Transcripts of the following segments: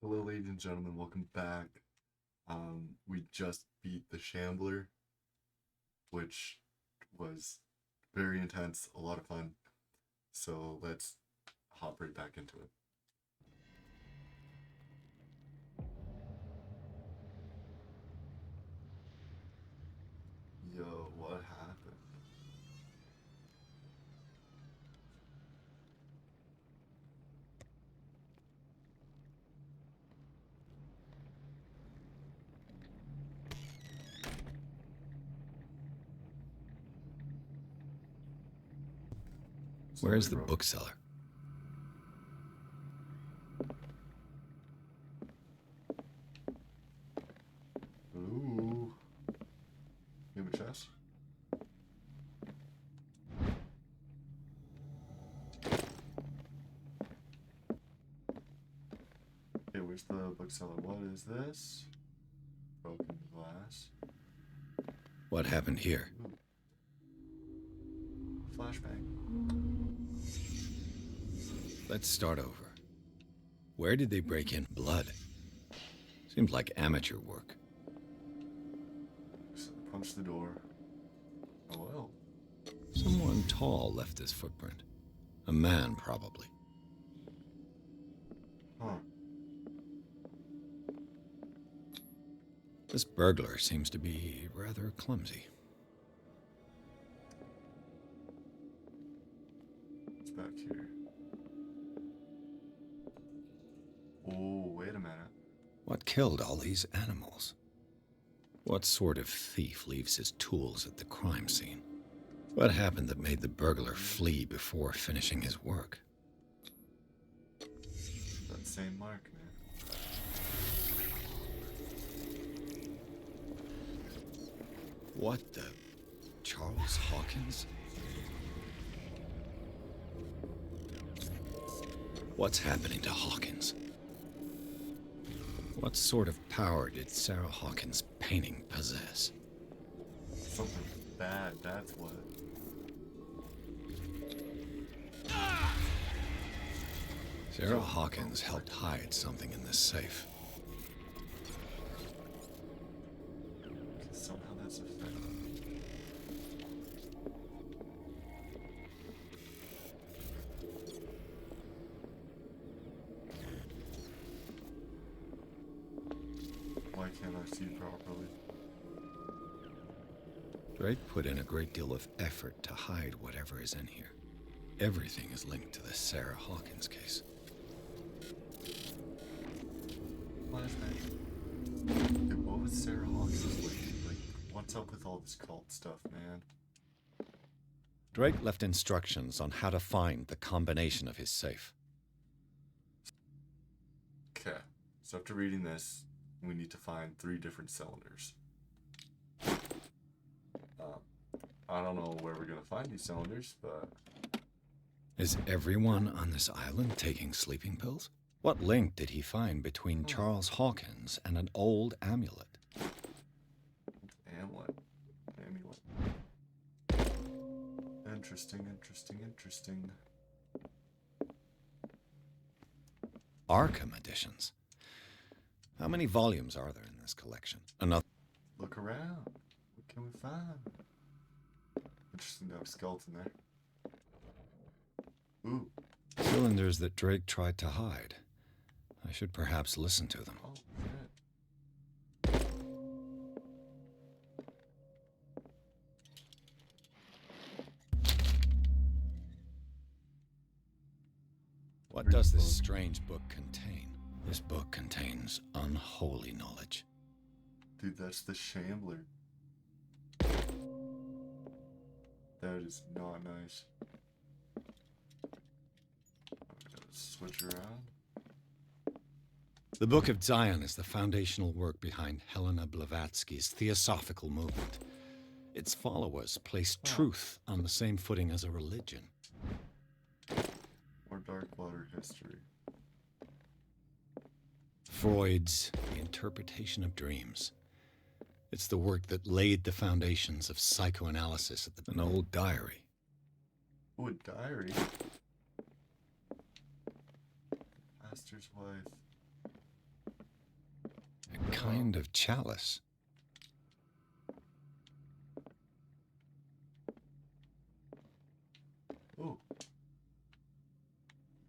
Hello, ladies and gentlemen. Welcome back. We just beat the Shambler, which was very intense, a lot of fun. So let's hop right back into it. Yo, what happened? Where's Sorry, the bro. bookseller? Ooh, you have a chest? Okay, where's the bookseller? What is this? Broken glass. What happened here? Ooh, flashbang. Let's start over. Where did they break in? Blood. Seems like amateur work. So punch the door. Oh well. Someone tall left this footprint. A man, probably. Huh. This burglar seems to be rather clumsy. What's back here? Oh, wait a minute. What killed all these animals? What sort of thief leaves his tools at the crime scene? What happened that made the burglar flee before finishing his work? That same mark, man. What the... Charles Hawkins? What's happening to Hawkins? What sort of power did Sarah Hawkins' painting possess? Something bad, that's what. Sarah Hawkins helped hide something in this safe. Somehow that's effective. Why can't I see properly? Drake put in a great deal of effort to hide whatever is in here. Everything is linked to the Sarah Hawkins case. Flashback. Dude, what was Sarah Hawkins like? What's up with all this cult stuff, man? Drake left instructions on how to find the combination of his safe. Okay, so after reading this, we need to find 3 different cylinders. I don't know where we're gonna find these cylinders, but Is everyone on this island taking sleeping pills? What link did he find between Charles Hawkins and an old amulet? amulet. Amulet. Interesting, interesting, interesting. Arkham editions. How many volumes are there in this collection? Another. Look around. What can we find? Interesting to have a skeleton there. Ooh. Cylinders that Drake tried to hide. I should perhaps listen to them. Oh, shit. What Read does the this book. strange book contain? This book contains unholy knowledge. Dude, that's the Shambler. That is not nice. I'm gonna switch around. The Book of Zion is the foundational work behind Helena Blavatsky's Theosophical movement. Its followers place truth on the same footing as a religion. Or Darkwater history. Freud's The Interpretation of Dreams. It's the work that laid the foundations of psychoanalysis at an old diary. Ooh, a diary. Pastor's wife. kind of chalice? Oh.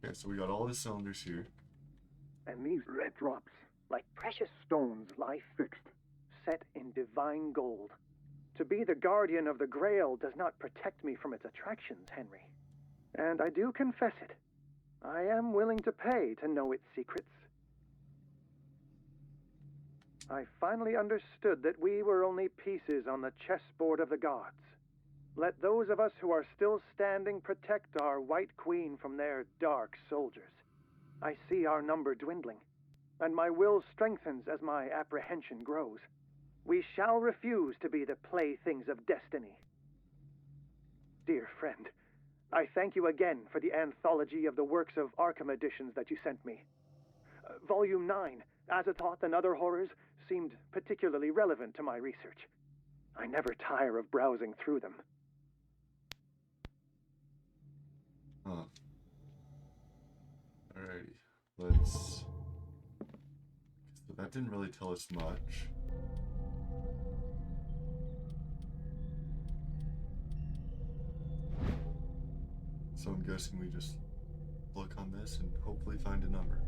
Okay, so we got all the cylinders here. And these red drops, like precious stones, lie fixed, set in divine gold. To be the guardian of the Grail does not protect me from its attractions, Henry. And I do confess it. I am willing to pay to know its secrets. I finally understood that we were only pieces on the chessboard of the gods. Let those of us who are still standing protect our White Queen from their dark soldiers. I see our number dwindling, and my will strengthens as my apprehension grows. We shall refuse to be the playthings of destiny. Dear friend, I thank you again for the anthology of the works of Arkham editions that you sent me. Volume 9, Azathoth and Other Horrors, seemed particularly relevant to my research. I never tire of browsing through them. Huh. Alrighty, let's... So that didn't really tell us much. So I'm guessing we just look on this and hopefully find a number.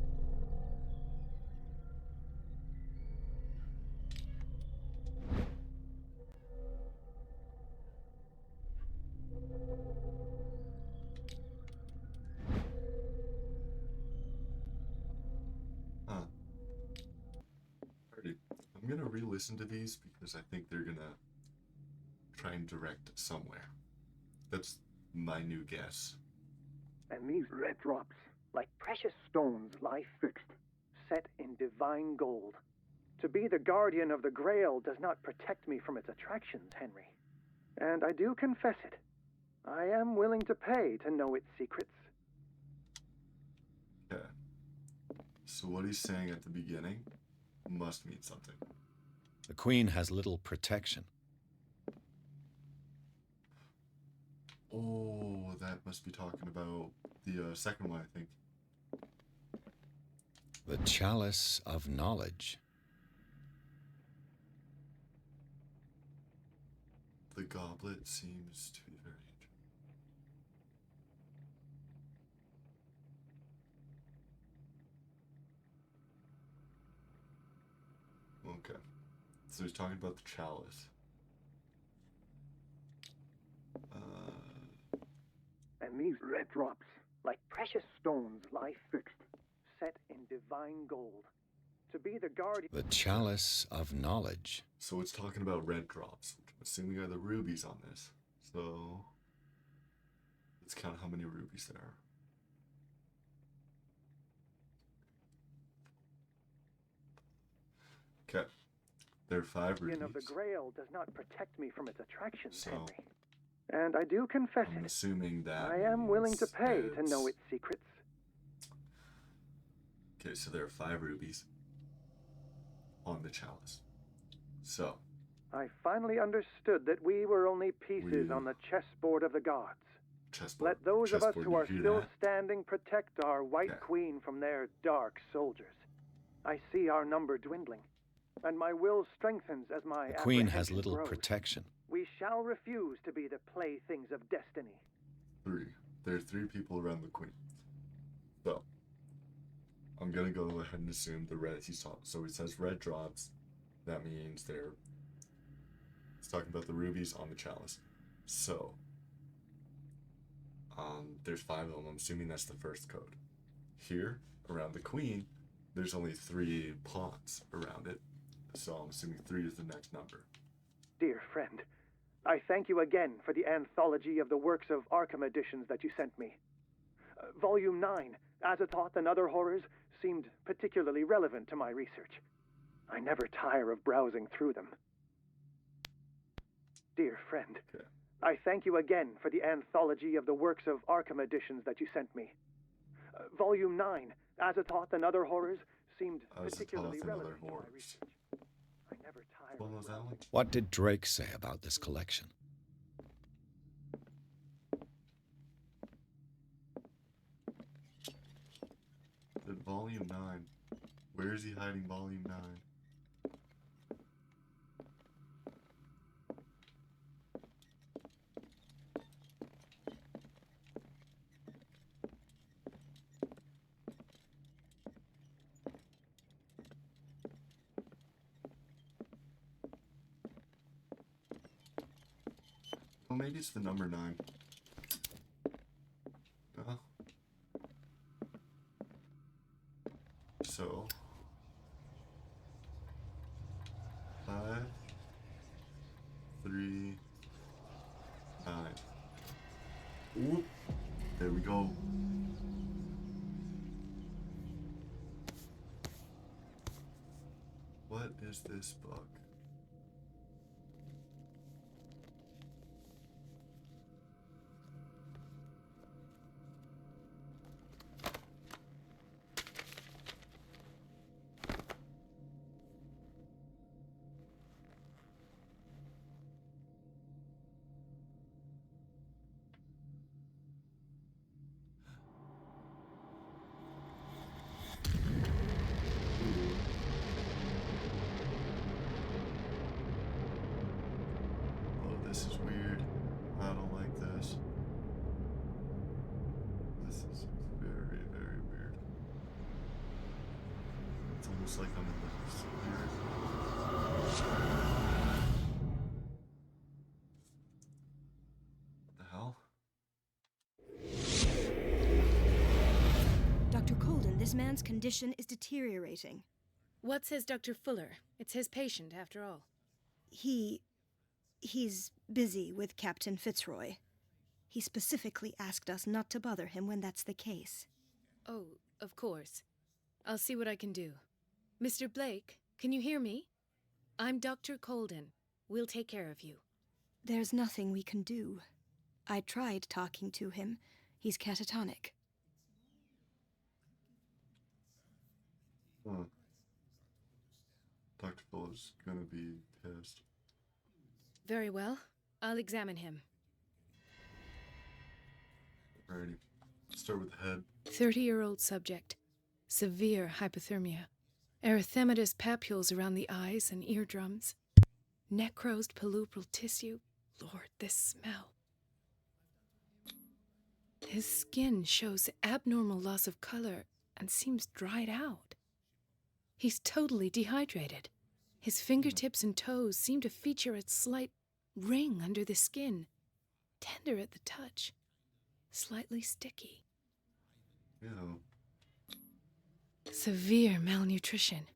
Huh. Alrighty. I'm gonna re-listen to these because I think they're gonna try and direct somewhere. That's my new guess. And these red drops, like precious stones, lie fixed, set in divine gold. To be the guardian of the Grail does not protect me from its attractions, Henry. And I do confess it. I am willing to pay to know its secrets. Okay. So what he's saying at the beginning must mean something. The Queen has little protection. Oh, that must be talking about the second one, I think. The Chalice of Knowledge. The goblet seems to be very interesting. Okay. So he's talking about the chalice. And these red drops, like precious stones, lie fixed, set in divine gold. To be the guardian... The Chalice of Knowledge. So it's talking about red drops, which I'm assuming are the rubies on this. So let's count how many rubies there are. Okay. There are 5 rubies. of the Grail does not protect me from its attractions, Henry. And I do confess I'm it. assuming that I am willing to means pay to know it's- its secrets. Okay, so there are 5 rubies on the chalice. So I finally understood that we were only pieces We- on the chessboard of the gods. chessboard. Let those of us chessboard, who you are hear still that? standing protect our White Okay. Queen from their dark soldiers. I see our number dwindling, and my will strengthens as my The Queen has apprehension little grows. protection. We shall refuse to be the playthings of destiny. 3. There are 3 people around the queen. So I'm gonna go ahead and assume the red he's talking. So he says red drops. That means he's talking about the rubies on the chalice. So there's 5 of them. I'm assuming that's the first code. Here around the queen, there's only 3 pawns around it. So I'm assuming 3 is the next number. Dear friend, I thank you again for the anthology of the works of Arkham editions that you sent me. Volume 9, Azathoth and Other Horrors, seemed particularly relevant to my research. I never tire of browsing through them. Dear friend, Okay. I thank you again for the anthology of the works of Arkham editions that you sent me. Volume 9, Azathoth and Other Horrors, seemed particularly Azathoth and Other relevant to my Horrors. research. I never tire What of was that one? What did Drake say about this collection? The volume 9. Where is he hiding volume 9? Oh, maybe it's the number 9. No. So 5, 3, 9. Oop. There we go. What is this book? Oh, this is weird. I don't like this. This is very, very weird. It's almost like I'm in the spirit. What the hell? Dr. Colden, this man's condition is deteriorating. What says Dr. Fuller? It's his patient, after all. He's busy with Captain Fitzroy. He specifically asked us not to bother him when that's the case. Oh, of course. I'll see what I can do. Mr. Blake, can you hear me? I'm Dr. Colden. We'll take care of you. There's nothing we can do. I tried talking to him. He's catatonic. Huh. Dr. Fuller's gonna be pissed. Very well. I'll examine him. Alrighty. Start with the head. 30-year-old subject. Severe hypothermia. Erythematous papules around the eyes and eardrums. Necrosed palpebral tissue. Lord, this smell. His skin shows abnormal loss of color and seems dried out. He's totally dehydrated. His fingertips and toes seem to feature a slight ring under the skin. Tender at the touch. Slightly sticky. Ew. Severe malnutrition.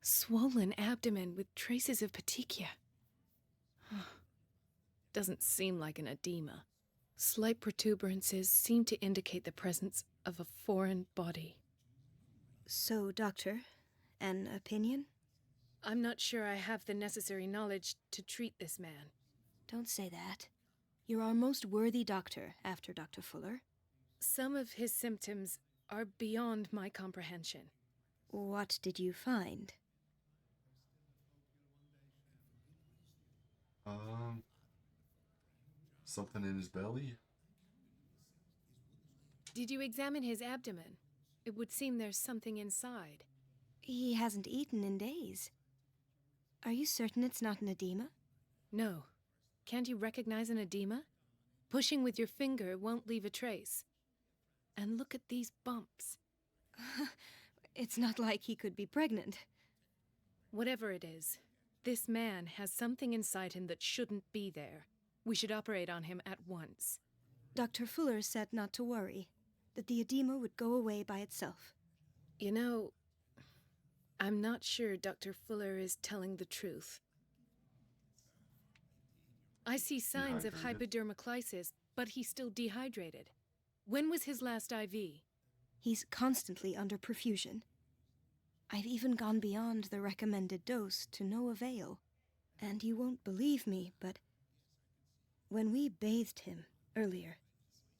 Swollen abdomen with traces of petechia. Doesn't seem like an edema. Slight protuberances seem to indicate the presence of a foreign body. So, Doctor, an opinion? I'm not sure I have the necessary knowledge to treat this man. Don't say that. You're our most worthy doctor after Dr. Fuller. Some of his symptoms are beyond my comprehension. What did you find? Something in his belly? Did you examine his abdomen? It would seem there's something inside. He hasn't eaten in days. Are you certain it's not an edema? No. Can't you recognize an edema? Pushing with your finger won't leave a trace. And look at these bumps. It's not like he could be pregnant. Whatever it is, this man has something inside him that shouldn't be there. We should operate on him at once. Dr. Fuller said not to worry, that the edema would go away by itself. You know, I'm not sure Dr. Fuller is telling the truth. I see signs of hypodermoclysis, but he's still dehydrated. When was his last IV? He's constantly under perfusion. I've even gone beyond the recommended dose to no avail. And you won't believe me, but when we bathed him earlier...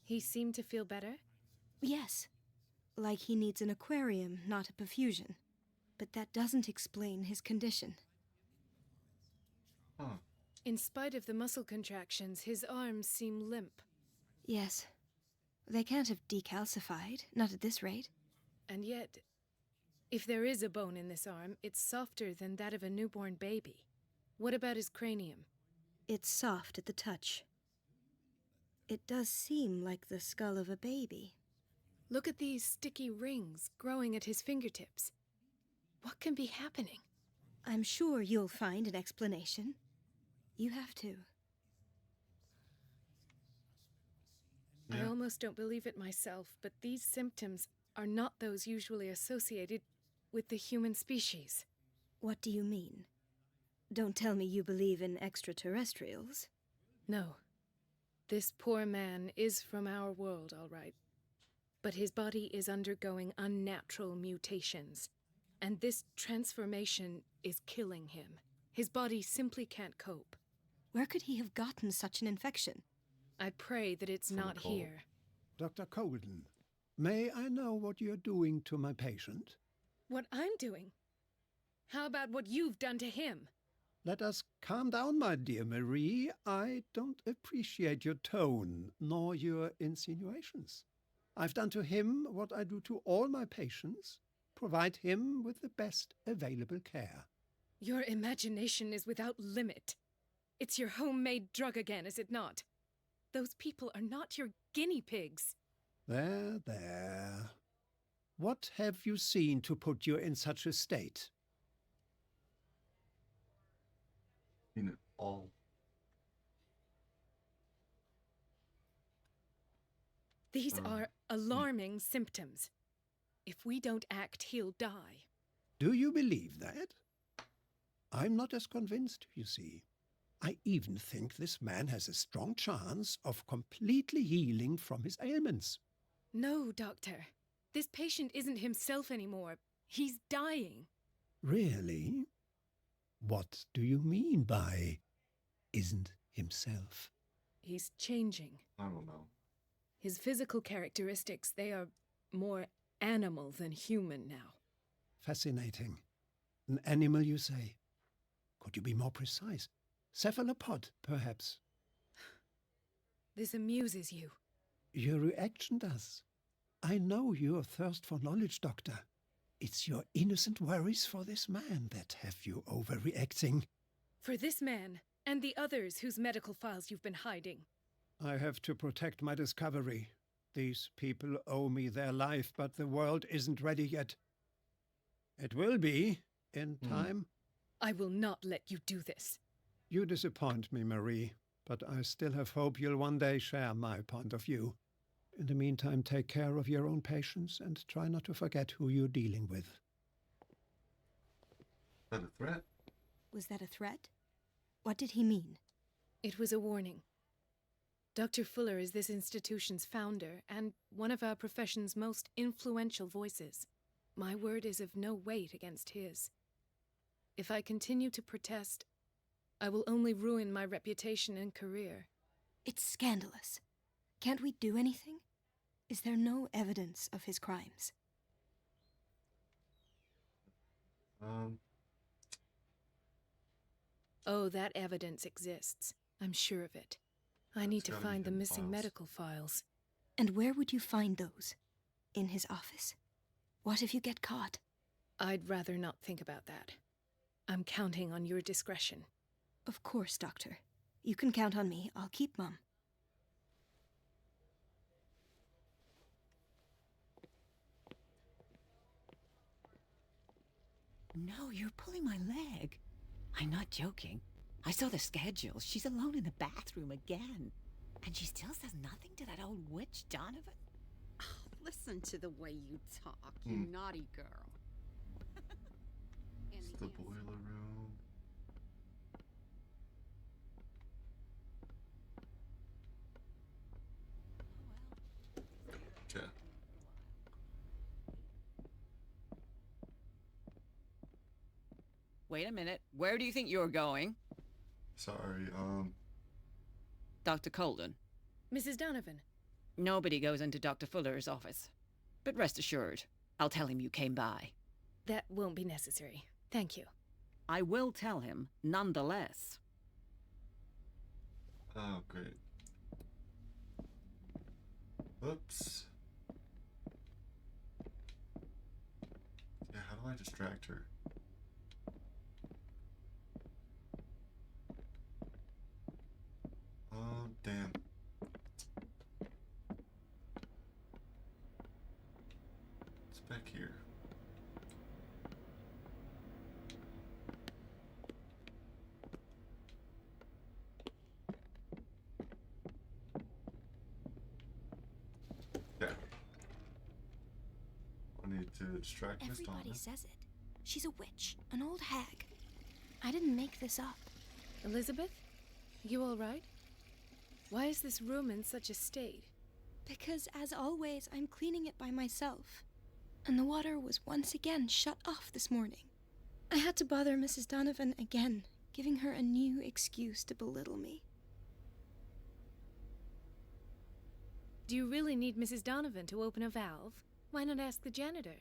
He seemed to feel better? Yes. Like he needs an aquarium, not a perfusion. But that doesn't explain his condition. Huh. In spite of the muscle contractions, his arms seem limp. Yes. They can't have decalcified, not at this rate. And yet, if there is a bone in this arm, it's softer than that of a newborn baby. What about his cranium? It's soft at the touch. It does seem like the skull of a baby. Look at these sticky rings growing at his fingertips. What can be happening? I'm sure you'll find an explanation. You have to. I Yeah. almost don't believe it myself, but these symptoms are not those usually associated with the human species. What do you mean? Don't tell me you believe in extraterrestrials. No. This poor man is from our world, all right. But his body is undergoing unnatural mutations, and this transformation is killing him. His body simply can't cope. Where could he have gotten such an infection? I pray that it's From a not cold. here. Dr. Colden, may I know what you're doing to my patient? What I'm doing? How about what you've done to him? Let us calm down, my dear Marie. I don't appreciate your tone, nor your insinuations. I've done to him what I do to all my patients, provide him with the best available care. Your imagination is without limit. It's your homemade drug again, is it not? Those people are not your guinea pigs. There, there. What have you seen to put you in such a state? Seen it all. These Um, are alarming symptoms. If we don't act, he'll die. Do you believe that? I'm not as convinced, you see. I even think this man has a strong chance of completely healing from his ailments. No, Doctor. This patient isn't himself anymore. He's dying. Really? What do you mean by isn't himself? He's changing. I don't know. His physical characteristics, they are more animal than human now. Fascinating. An animal, you say? Could you be more precise? Cephalopod, perhaps? This amuses you. Your reaction does. I know your thirst for knowledge, Doctor. It's your innocent worries for this man that have you overreacting. For this man, and the others whose medical files you've been hiding. I have to protect my discovery. These people owe me their life, but the world isn't ready yet. It will be, in time. I will not let you do this. You disappoint me, Marie, but I still have hope you'll one day share my point of view. In the meantime, take care of your own patients and try not to forget who you're dealing with. Is that a threat? Was that a threat? What did he mean? It was a warning. Dr. Fuller is this institution's founder and one of our profession's most influential voices. My word is of no weight against his. If I continue to protest, I will only ruin my reputation and career. It's scandalous. Can't we do anything? Is there no evidence of his crimes? Oh, that evidence exists. I'm sure of it. I need to gotta be find the hidden missing files. medical files. And where would you find those? In his office? What if you get caught? I'd rather not think about that. I'm counting on your discretion. Of course, Doctor. You can count on me. I'll keep mum. No, you're pulling my leg. I'm not joking. I saw the schedule. She's alone in the bathroom again. And she still says nothing to that old witch, Donovan. Oh, listen to the way you talk, you naughty girl. And It's the boiler room. Okay. Wait a minute. Where do you think you're going? Sorry, Dr. Colden. Mrs. Donovan, Nobody goes into Dr. Fuller's office. But rest assured, I'll tell him you came by. that won't be necessary. Thank you. I will tell him, nonetheless. oh, great. Oops. Yeah, how do I distract her? Oh, damn. It's back here. to distract Miss Donna. Everybody says it. She's a witch, an old hag. I didn't make this up. Elizabeth? You all right? Why is this room in such a state? Because, as always, I'm cleaning it by myself. And the water was once again shut off this morning. I had to bother Mrs. Donovan again, giving her a new excuse to belittle me. Do you really need Mrs. Donovan to open a valve? Why not ask the janitor?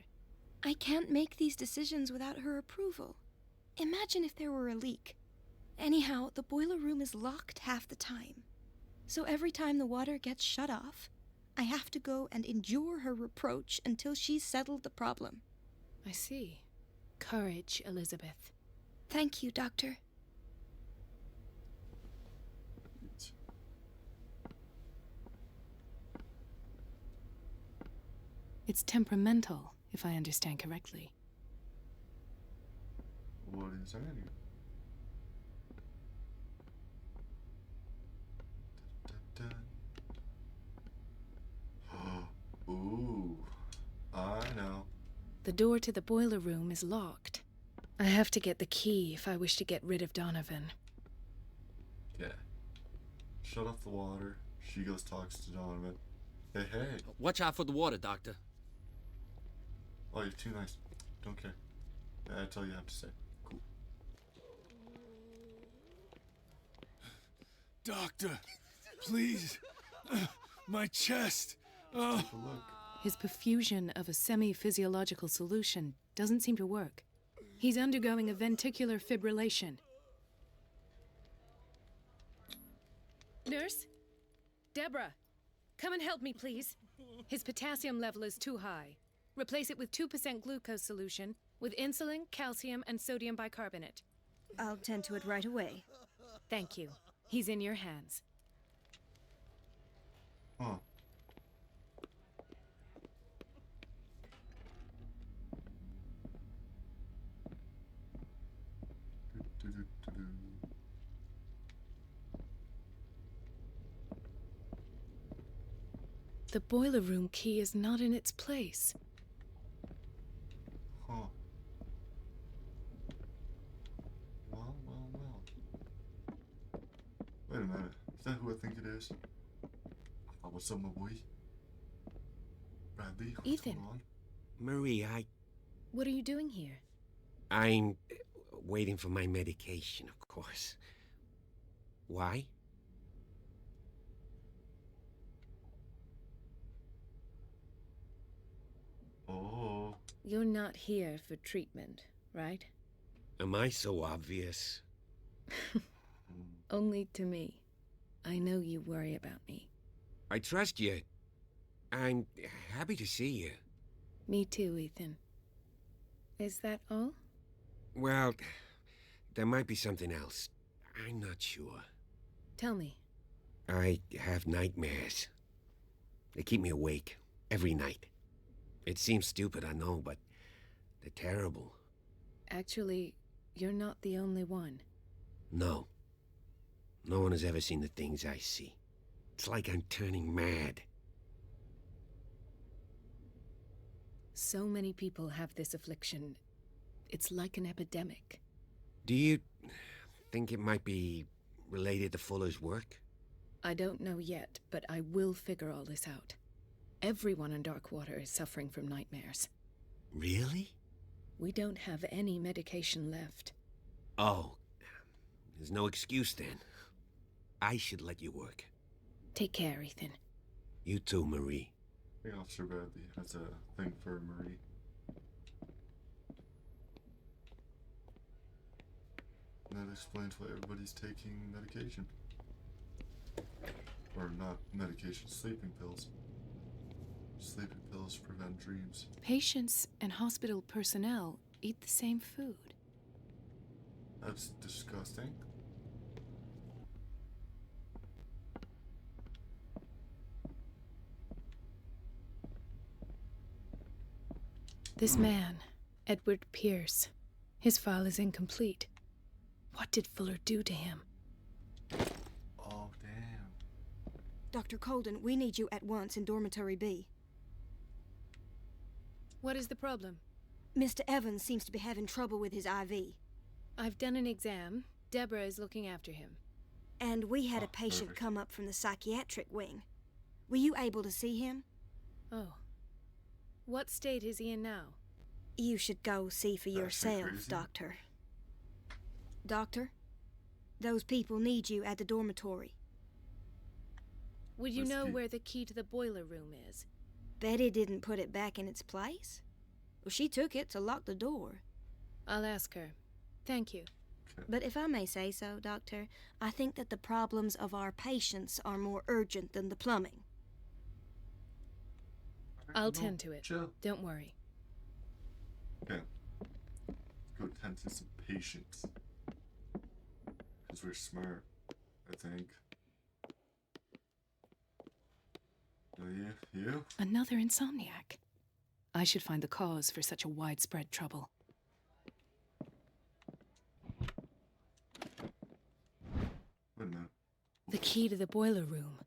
I can't make these decisions without her approval. Imagine if there were a leak. Anyhow, the boiler room is locked half the time. So every time the water gets shut off, I have to go and endure her reproach until she's settled the problem. I see. Courage, Elizabeth. Thank you, Doctor. It's temperamental, if I understand correctly. What is that? Dun, dun, dun. Ooh, I know. The door to the boiler room is locked. I have to get the key if I wish to get rid of Donovan. Yeah. Shut off the water. She goes talks to Donovan. Hey, hey. Watch out for the water, Doctor. Oh, you're too nice. Don't care. Yeah, that's all you have to say. Cool. Doctor, please. My chest. Oh. Take a look. His perfusion of a semi-physiological solution doesn't seem to work. He's undergoing a ventricular fibrillation. Nurse? Deborah, come and help me, please. His potassium level is too high. Replace it with 2% glucose solution with insulin, calcium, and sodium bicarbonate. I'll tend to it right away. Thank you. He's in your hands. Huh. Do-do-do-do-do. The boiler room key is not in its place. Huh. Well. Wait a minute. Is that who I think it is? What's up, my boy? Bradley? What's Ethan. going on? Marie, What are you doing here? I'm waiting for my medication, of course. Why? Oh. You're not here for treatment, right? Am I so obvious? Only to me. I know you worry about me. I trust you. I'm happy to see you. Me too, Ethan. Is that all? Well, there might be something else. I'm not sure. Tell me. I have nightmares. They keep me awake every night. It seems stupid, I know, but they're terrible. Actually, you're not the only one. No. No one has ever seen the things I see. It's like I'm turning mad. So many people have this affliction. It's like an epidemic. Do you think it might be related to Fuller's work? I don't know yet, but I will figure all this out. Everyone in Darkwater is suffering from nightmares. Really? We don't have any medication left. Oh, there's no excuse then. I should let you work. Take care, Ethan. You too, Marie. I think Officer Bradley has a thing for Marie. And that explains why everybody's taking medication. Or not medication, sleeping pills. Sleeping pills prevent dreams. Patients and hospital personnel eat the same food. That's disgusting. This man, Edward Pierce, his file is incomplete. What did Fuller do to him? Oh, damn. Dr. Colden, we need you at once in Dormitory B. What is the problem? Mr. Evans seems to be having trouble with his IV. I've done an exam. Deborah is looking after him. And we had Oh, a patient perfect. come up from the psychiatric wing. Were you able to see him? Oh. What state is he in now? You should go see for That's yourself, crazy. Doctor. Doctor? Those people need you at the dormitory. Would you Where's the know key? where the key to the boiler room is? Betty didn't put it back in its place? Well, she took it to lock the door. I'll ask her. Thank you. But if I may say so, Doctor, I think that the problems of our patients are more urgent than the plumbing. I'll No, tend to it. Chill. Don't worry. Okay. Let's go tend to some patients. Because we're smart, I think. Oh, you? Another insomniac. I should find the cause for such a widespread trouble. Wait a minute. The key to the boiler room.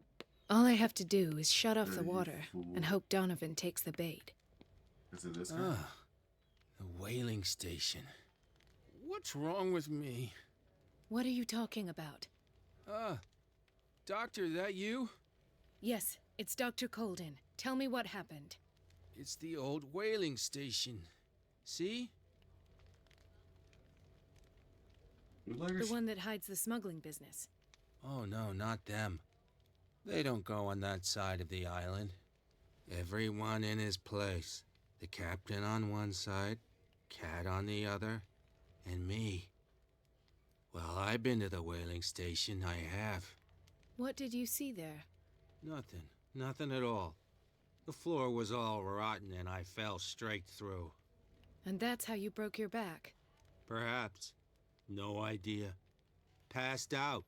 All I have to do is shut off the There you water fool. and hope Donovan takes the bait. Is it this guy? Ah, the whaling station. What's wrong with me? What are you talking about? Doctor, that you? Yes, it's Dr. Colden. Tell me what happened. It's the old whaling station. See? Bootleggers? The one that hides the smuggling business. Oh no, not them. They don't go on that side of the island. Everyone in his place. The captain on one side, Cat on the other, and me. Well, I've been to the whaling station, I have. What did you see there? Nothing. Nothing at all. The floor was all rotten and I fell straight through. And that's how you broke your back. Perhaps. No idea. Passed out.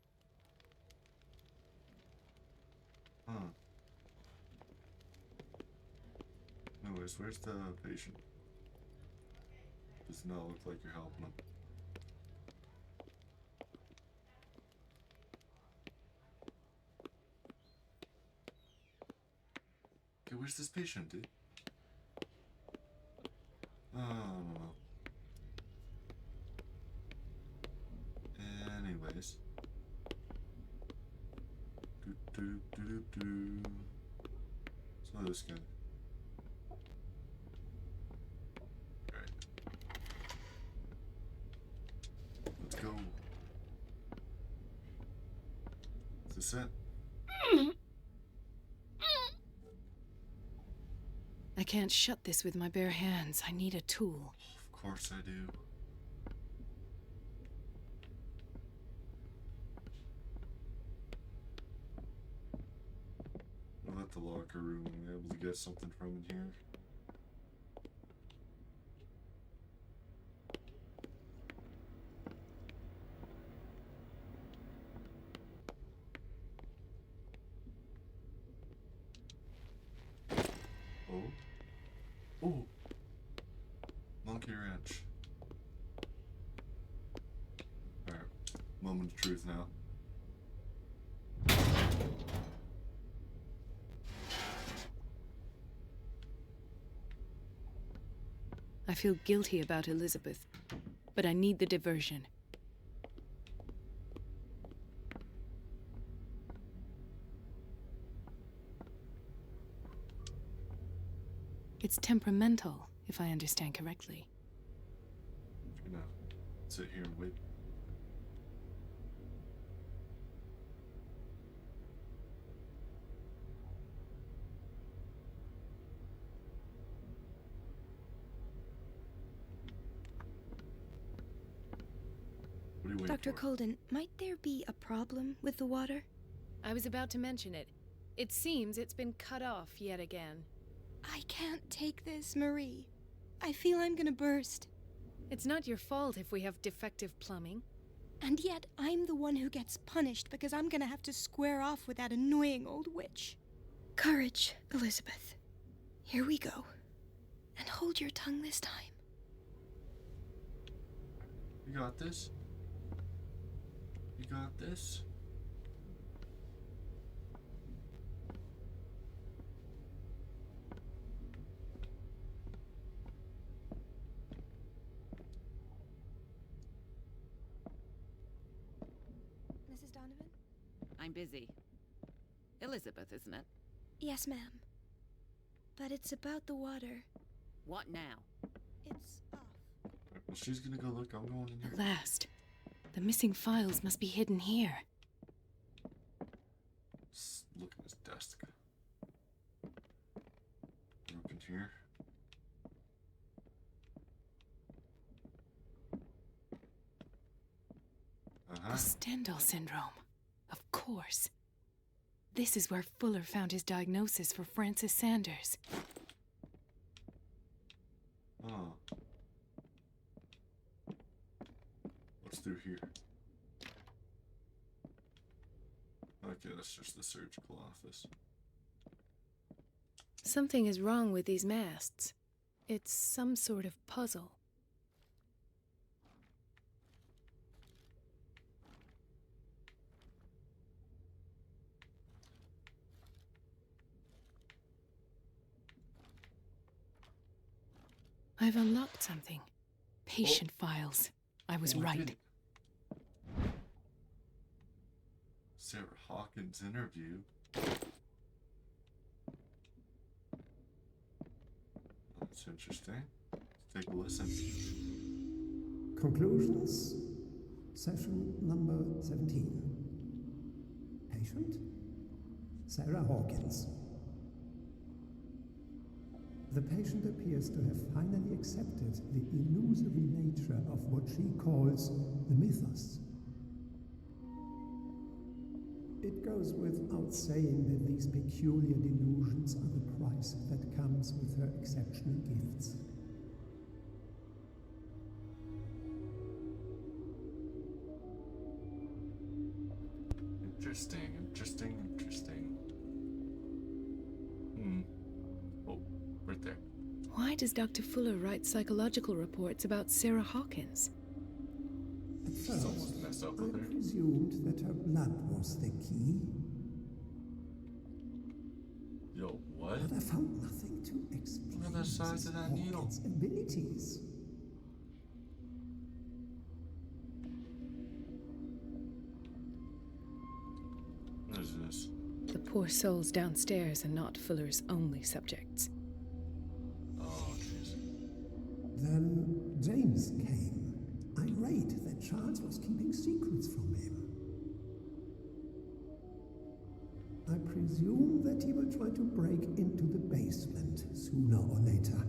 Huh. Anyways, where's the patient? Does not look like you're helping him. Okay, where's this patient, dude? I don't know. Anyways. So this guy. Alright. Let's go. Is this it? I can't shut this with my bare hands. I need a tool. Of course I do. I'll let the locker room be able to get something from in here. Oh. Oh. Monkey wrench. Alright. Moment of truth now. I feel guilty about Elizabeth, but I need the diversion. It's temperamental, if I understand correctly. I'm gonna sit here and wait. What are you waiting Dr. for? Colden, might there be a problem with the water? I was about to mention it. It seems it's been cut off yet again. I can't take this, Marie. I feel I'm gonna burst. It's not your fault if we have defective plumbing. And yet, I'm the one who gets punished because I'm gonna have to square off with that annoying old witch. Courage, Elizabeth. Here we go. And hold your tongue this time. You got this? You got this? I'm busy. Elizabeth, isn't it? Yes, ma'am. But it's about the water. What now? It's off. Well, she's gonna go look. I'm going in At here. last. The missing files must be hidden here. Let's look at his desk. Open here. The Stendhal syndrome. Of course. This is where Fuller found his diagnosis for Francis Sanders. Oh. What's through here? Okay, that's just the surgical office. Something is wrong with these masts. It's some sort of puzzle. I've unlocked something. Patient files. I was Oh, I right. did it. Sarah Hawkins interview. That's interesting. Let's take a listen. Conclusions. Session number 17. Patient? Sarah Hawkins. The patient appears to have finally accepted the illusory nature of what she calls the mythos. It goes without saying that these peculiar delusions are the price that comes with her exceptional gifts. Interesting. Oh, right there. Why does Dr. Fuller write psychological reports about Sarah Hawkins? At She's first, almost messed up I with her. presumed that her blood was the key, Yo, what? but I found nothing to explain Look at the size of that needle. Hawkins' abilities. What is this? The poor souls downstairs are not Fuller's only subjects. Oh, jeez. Then James came, irate that Charles was keeping secrets from him. I presume that he will try to break into the basement sooner or later.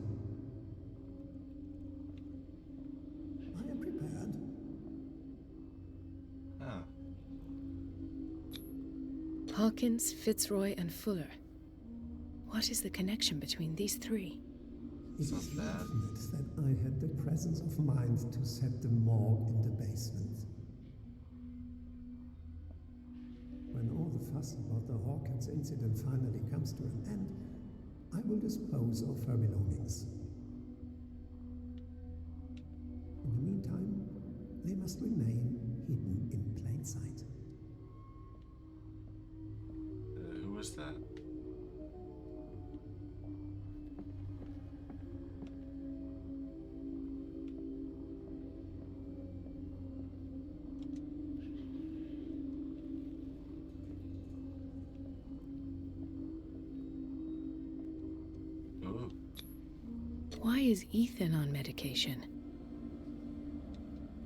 I am prepared. Huh. Hawkins, Fitzroy, and Fuller. What is the connection between these three? It is Sounds bad. fortunate that I had the presence of mind to set the morgue in the basement. When all the fuss about the Hawkins incident finally comes to an end, I will dispose of her belongings. In the meantime, they must remain hidden in plain sight. Who was that? Oh, Why is Ethan on medication?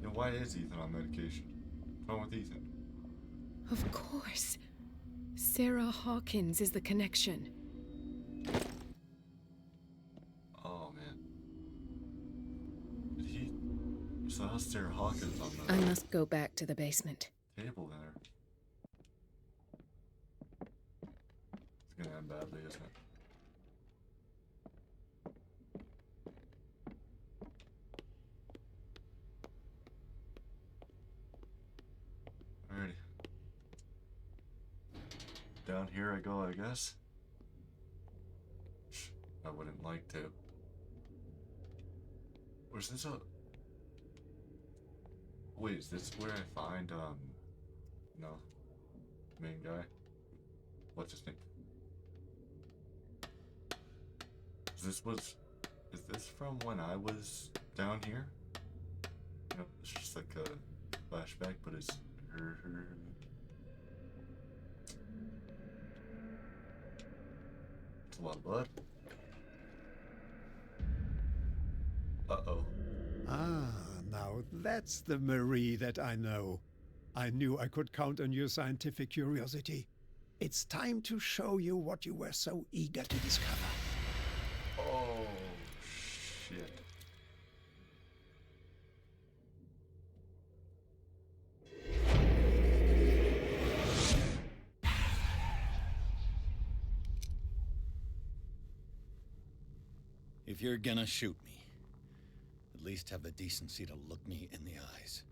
and why is Ethan on medication? What's wrong with Ethan? Of course. Sarah Hawkins is the connection. Oh man. Did he saw Sarah Hawkins on I the must go back to the basement. table there? It's gonna end badly, isn't it? Alrighty. Down here I go, I guess. I wouldn't like to. Or is this a... Wait, is this where I find, no. Main guy? What's his name? Is this from when I was down here? You know, it's just like a flashback, but it's her. Come on, bud. Uh-oh. Ah, now that's the Marie that I know. I knew I could count on your scientific curiosity. It's time to show you what you were so eager to discover. Oh, shit. If you're gonna shoot me, at least have the decency to look me in the eyes.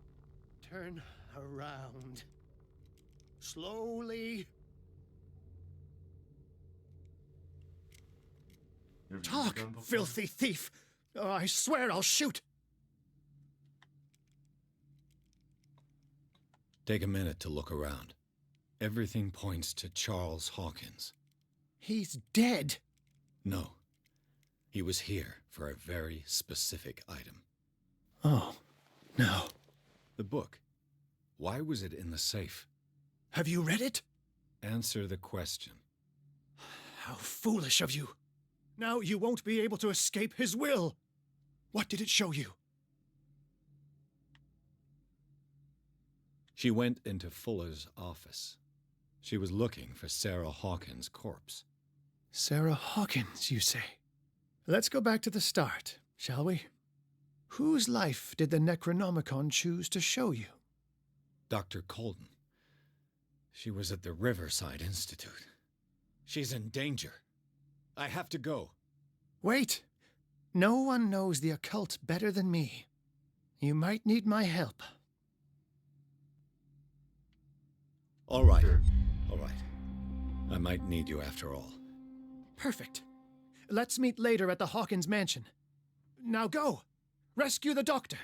Turn around. Slowly. You ever used Talk, a gun before? filthy thief! Oh, I swear I'll shoot! Take a minute to look around. Everything points to Charles Hawkins. He's dead! No. He was here for a very specific item. Oh, no. The book. Why was it in the safe? Have you read it? Answer the question. How foolish of you! Now you won't be able to escape his will! What did it show you? She went into Fuller's office. She was looking for Sarah Hawkins' corpse. Sarah Hawkins, you say? Let's go back to the start, shall we? Whose life did the Necronomicon choose to show you? Dr. Colden. She was at the Riverside Institute. She's in danger. I have to go. Wait! No one knows the occult better than me. You might need my help. All right. Sure. All right. I might need you after all. Perfect. Let's meet later at the Hawkins mansion. Now go! Rescue the doctor!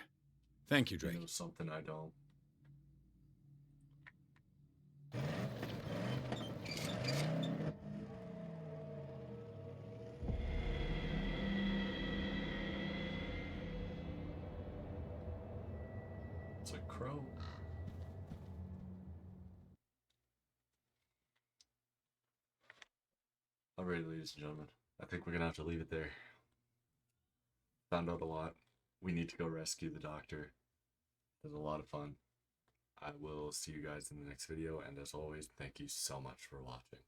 Thank you, You Drake. know something I don't. It's a crow. Alright, ladies and gentlemen. I think we're gonna have to leave it there. Found out a lot. We need to go rescue the doctor. It was a lot of fun. I will see you guys in the next video, and as always, thank you so much for watching.